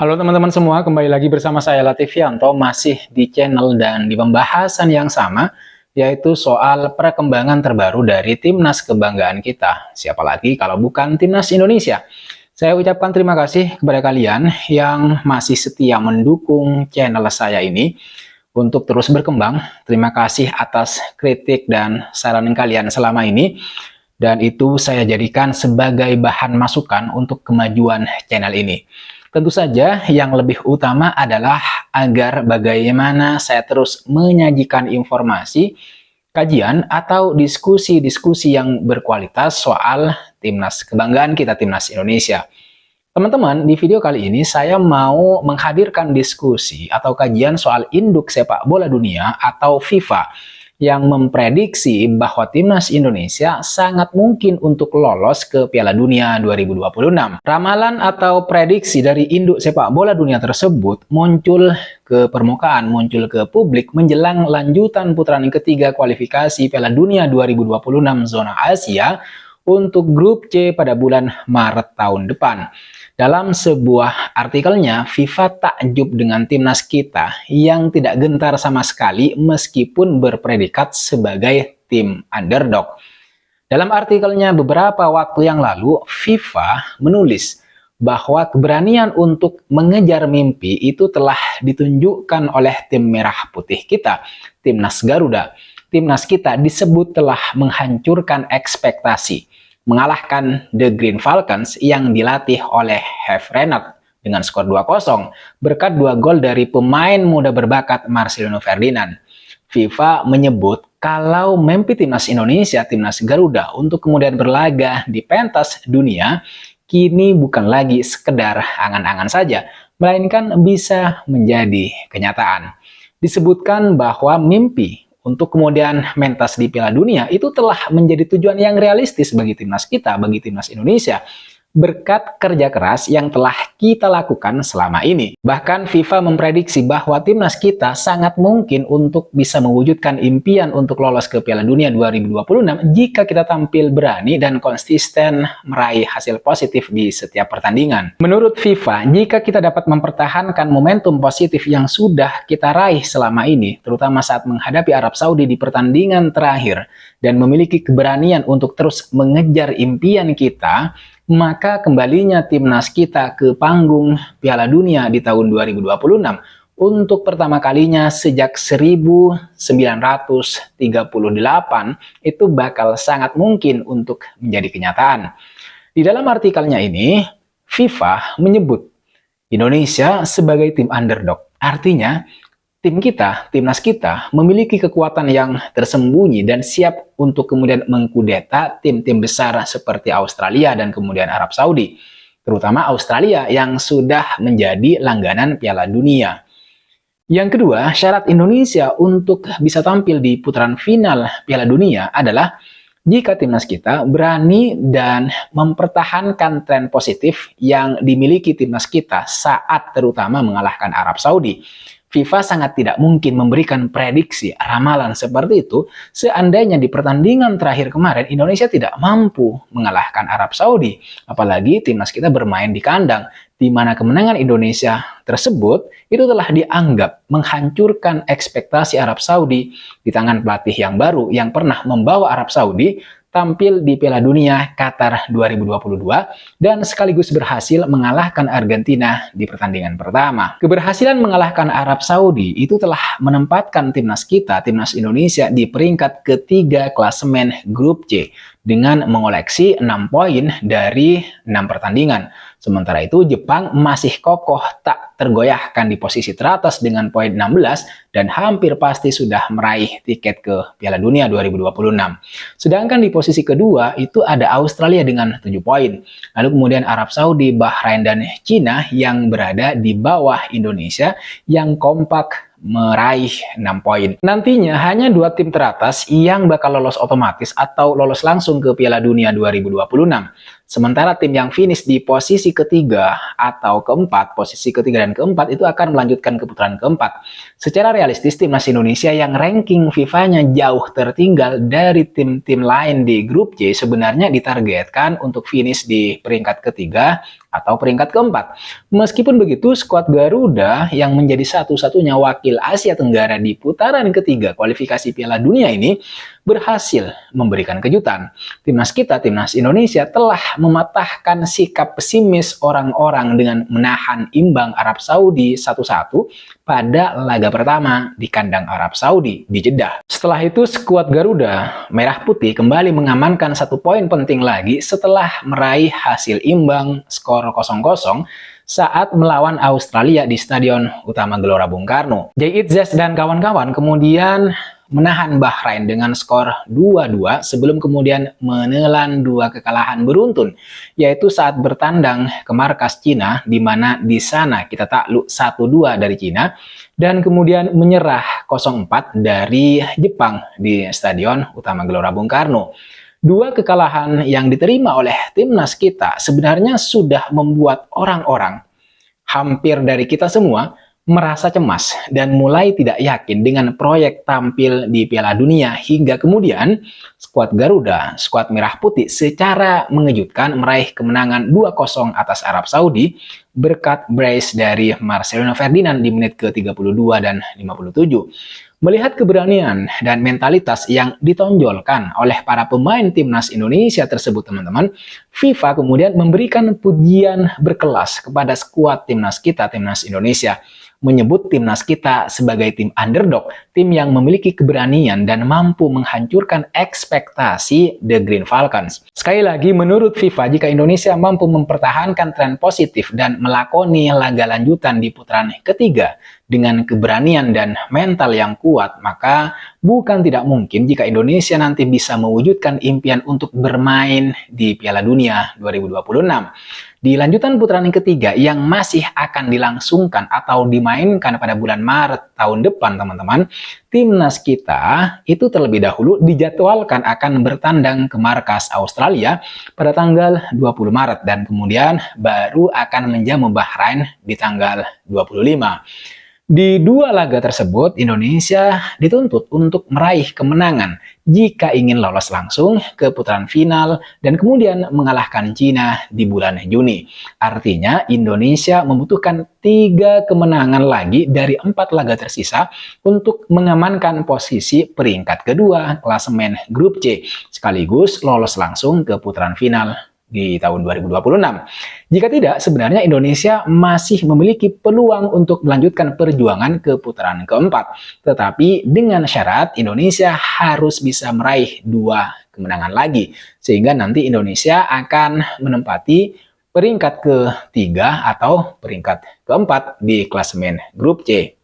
Halo teman-teman semua, kembali lagi bersama saya Latifyanto, masih di channel dan di pembahasan yang sama, yaitu soal perkembangan terbaru dari timnas kebanggaan kita. Siapa lagi kalau bukan timnas Indonesia? Saya ucapkan terima kasih kepada kalian yang masih setia mendukung channel saya ini untuk terus berkembang. Terima kasih atas kritik dan saran kalian selama ini. Dan itu saya jadikan sebagai bahan masukan untuk kemajuan channel ini. Tentu saja yang lebih utama adalah agar bagaimana saya terus menyajikan informasi, kajian, atau diskusi-diskusi yang berkualitas soal timnas kebanggaan kita, timnas Indonesia. Teman-teman, di video kali ini saya mau menghadirkan diskusi atau kajian soal induk sepak bola dunia atau FIFA yang memprediksi bahwa timnas Indonesia sangat mungkin untuk lolos ke Piala Dunia 2026. Ramalan atau prediksi dari induk sepak bola dunia tersebut muncul ke permukaan, muncul ke publik menjelang lanjutan putaran ketiga kualifikasi Piala Dunia 2026 zona Asia untuk grup C pada bulan Maret tahun depan. Dalam sebuah artikelnya, FIFA takjub dengan timnas kita yang tidak gentar sama sekali meskipun berpredikat sebagai tim underdog. Dalam artikelnya beberapa waktu yang lalu, FIFA menulis bahwa keberanian untuk mengejar mimpi itu telah ditunjukkan oleh tim merah putih kita, timnas Garuda. Timnas kita disebut telah menghancurkan ekspektasi, mengalahkan The Green Falcons yang dilatih oleh Hervé Renard dengan skor 2-0 berkat 2 gol dari pemain muda berbakat Marcelino Ferdinand. FIFA menyebut kalau mimpi timnas Indonesia, timnas Garuda untuk kemudian berlaga di pentas dunia kini bukan lagi sekedar angan-angan saja, melainkan bisa menjadi kenyataan. Disebutkan bahwa mimpi untuk kemudian mentas di Piala Dunia itu telah menjadi tujuan yang realistis bagi timnas kita, bagi timnas Indonesia, berkat kerja keras yang telah kita lakukan selama ini. Bahkan FIFA memprediksi bahwa timnas kita sangat mungkin untuk bisa mewujudkan impian untuk lolos ke Piala Dunia 2026 jika kita tampil berani dan konsisten meraih hasil positif di setiap pertandingan. Menurut FIFA, jika kita dapat mempertahankan momentum positif yang sudah kita raih selama ini, terutama saat menghadapi Arab Saudi di pertandingan terakhir, dan memiliki keberanian untuk terus mengejar impian kita, maka kembalinya timnas kita ke panggung Piala Dunia di tahun 2026 untuk pertama kalinya sejak 1938 itu bakal sangat mungkin untuk menjadi kenyataan. Di dalam artikelnya ini, FIFA menyebut Indonesia sebagai tim underdog. Artinya, timnas kita memiliki kekuatan yang tersembunyi dan siap untuk kemudian mengkudeta tim-tim besar seperti Australia dan kemudian Arab Saudi. Terutama Australia yang sudah menjadi langganan Piala Dunia. Yang kedua, syarat Indonesia untuk bisa tampil di putaran final Piala Dunia adalah jika timnas kita berani dan mempertahankan tren positif yang dimiliki timnas kita saat terutama mengalahkan Arab Saudi. FIFA sangat tidak mungkin memberikan prediksi ramalan seperti itu seandainya di pertandingan terakhir kemarin Indonesia tidak mampu mengalahkan Arab Saudi. Apalagi timnas kita bermain di kandang, di mana kemenangan Indonesia tersebut itu telah dianggap menghancurkan ekspektasi Arab Saudi di tangan pelatih yang baru yang pernah membawa Arab Saudi tampil di Piala Dunia Qatar 2022 dan sekaligus berhasil mengalahkan Argentina di pertandingan pertama. Keberhasilan mengalahkan Arab Saudi itu telah menempatkan timnas kita, timnas Indonesia di peringkat ketiga klasemen grup C dengan mengoleksi 6 poin dari 6 pertandingan. Sementara itu Jepang masih kokoh tak tergoyahkan di posisi teratas dengan poin 16 dan hampir pasti sudah meraih tiket ke Piala Dunia 2026. Sedangkan di posisi kedua itu ada Australia dengan 7 poin. Lalu kemudian Arab Saudi, Bahrain, dan Cina yang berada di bawah Indonesia yang kompak meraih 6 poin. Nantinya hanya 2 tim teratas yang bakal lolos otomatis atau lolos langsung ke Piala Dunia 2026. Sementara tim yang finish di posisi ketiga atau keempat, posisi ketiga dan keempat itu akan melanjutkan ke putaran keempat. Secara realistis, timnas Indonesia yang ranking FIFA-nya jauh tertinggal dari tim-tim lain di grup C sebenarnya ditargetkan untuk finish di peringkat ketiga atau peringkat keempat. Meskipun begitu, skuad Garuda yang menjadi satu-satunya wakil Asia Tenggara di putaran ketiga kualifikasi Piala Dunia ini berhasil memberikan kejutan. Timnas kita, timnas Indonesia telah mematahkan sikap pesimis orang-orang dengan menahan imbang Arab Saudi 1-1 pada laga pertama di kandang Arab Saudi di Jeddah. Setelah itu, skuad Garuda Merah Putih kembali mengamankan 1 poin penting lagi setelah meraih hasil imbang skor 0-0 saat melawan Australia di Stadion Utama Gelora Bung Karno. Jay Itzes dan kawan-kawan kemudian menahan Bahrain dengan skor 2-2 sebelum kemudian menelan 2 kekalahan beruntun, yaitu saat bertandang ke markas Cina, di mana di sana kita takluk 1-2 dari Cina, dan kemudian menyerah 0-4 dari Jepang di Stadion Utama Gelora Bung Karno. 2 kekalahan yang diterima oleh timnas kita sebenarnya sudah membuat orang-orang, hampir dari kita semua, merasa cemas dan mulai tidak yakin dengan proyek tampil di Piala Dunia, hingga kemudian skuad Garuda, skuad Merah Putih secara mengejutkan meraih kemenangan 2-0 atas Arab Saudi berkat brace dari Marcelino Ferdinand di menit ke-32 dan 57. Melihat keberanian dan mentalitas yang ditonjolkan oleh para pemain timnas Indonesia tersebut, teman-teman, FIFA kemudian memberikan pujian berkelas kepada skuad timnas kita, timnas Indonesia, menyebut timnas kita sebagai tim underdog, tim yang memiliki keberanian dan mampu menghancurkan ekspektasi The Green Falcons. Sekali lagi, menurut FIFA, jika Indonesia mampu mempertahankan tren positif dan melakoni laga lanjutan di putaran ketiga dengan keberanian dan mental yang kuat, maka bukan tidak mungkin jika Indonesia nanti bisa mewujudkan impian untuk bermain di Piala Dunia 2026. Di lanjutan putaran ketiga yang masih akan dilangsungkan atau dimainkan pada bulan Maret tahun depan, teman-teman, timnas kita itu terlebih dahulu dijadwalkan akan bertandang ke markas Australia pada tanggal 20 Maret dan kemudian baru akan menjamu Bahrain di tanggal 25. Di 2 laga tersebut, Indonesia dituntut untuk meraih kemenangan jika ingin lolos langsung ke putaran final dan kemudian mengalahkan Cina di bulan Juni. Artinya, Indonesia membutuhkan 3 kemenangan lagi dari 4 laga tersisa untuk mengamankan posisi peringkat kedua klasemen grup C, sekaligus lolos langsung ke putaran final di tahun 2026. Jika tidak, sebenarnya Indonesia masih memiliki peluang untuk melanjutkan perjuangan ke putaran keempat. Tetapi dengan syarat Indonesia harus bisa meraih 2 kemenangan lagi, sehingga nanti Indonesia akan menempati peringkat ketiga atau peringkat keempat di klasemen grup C.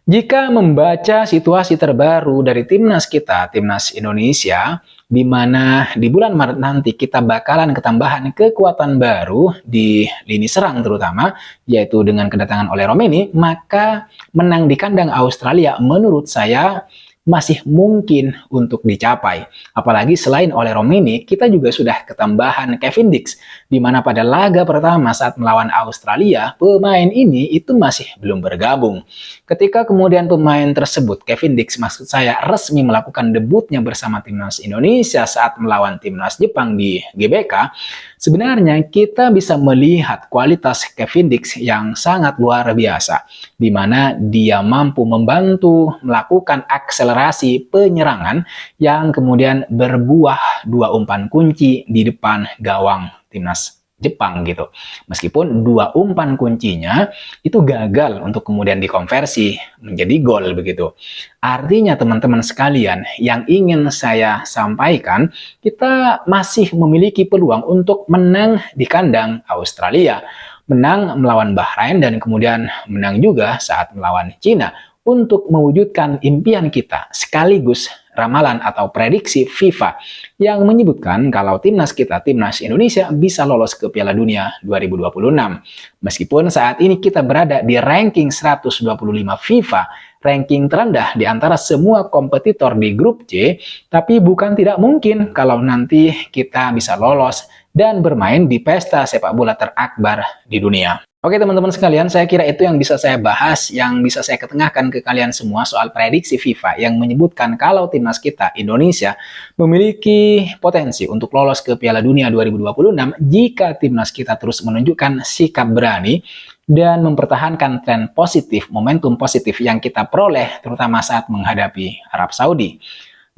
Jika membaca situasi terbaru dari timnas kita, timnas Indonesia, di mana di bulan Maret nanti kita bakalan ketambahan kekuatan baru di lini serang terutama, yaitu dengan kedatangan Ole Romeni, maka menang di kandang Australia menurut saya masih mungkin untuk dicapai. Apalagi selain Ole Romeni, kita juga sudah ketambahan Kevin Dix, di mana pada laga pertama saat melawan Australia, pemain ini itu masih belum bergabung. Ketika kemudian pemain tersebut, Kevin Dix maksud saya, resmi melakukan debutnya bersama timnas Indonesia saat melawan timnas Jepang di GBK, sebenarnya kita bisa melihat kualitas Kevin Dix yang sangat luar biasa, di mana dia mampu membantu melakukan akselerasi penyerangan yang kemudian berbuah 2 umpan kunci di depan gawang timnas Jepang gitu. Meskipun 2 umpan kuncinya itu gagal untuk kemudian dikonversi menjadi gol begitu. Artinya teman-teman sekalian, yang ingin saya sampaikan, kita masih memiliki peluang untuk menang di kandang Australia, menang melawan Bahrain dan kemudian menang juga saat melawan Cina untuk mewujudkan impian kita, sekaligus ramalan atau prediksi FIFA yang menyebutkan kalau timnas kita, timnas Indonesia bisa lolos ke Piala Dunia 2026. Meskipun saat ini kita berada di ranking 125 FIFA, ranking terendah di antara semua kompetitor di grup C, tapi bukan tidak mungkin kalau nanti kita bisa lolos dan bermain di pesta sepak bola terakbar di dunia. Oke teman-teman sekalian, saya kira itu yang bisa saya bahas, yang bisa saya ketengahkan ke kalian semua soal prediksi FIFA yang menyebutkan kalau timnas kita, Indonesia, memiliki potensi untuk lolos ke Piala Dunia 2026 jika timnas kita terus menunjukkan sikap berani dan mempertahankan tren positif, momentum positif yang kita peroleh terutama saat menghadapi Arab Saudi.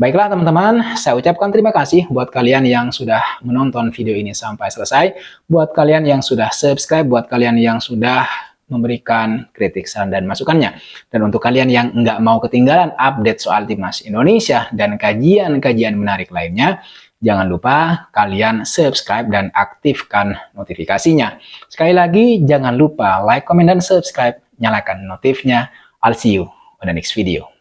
Baiklah teman-teman, saya ucapkan terima kasih buat kalian yang sudah menonton video ini sampai selesai, buat kalian yang sudah subscribe, buat kalian yang sudah memberikan kritik, saran, dan masukannya. Dan untuk kalian yang nggak mau ketinggalan update soal timnas Indonesia dan kajian-kajian menarik lainnya, jangan lupa kalian subscribe dan aktifkan notifikasinya. Sekali lagi, jangan lupa like, comment, dan subscribe, nyalakan notifnya. I'll see you on the next video.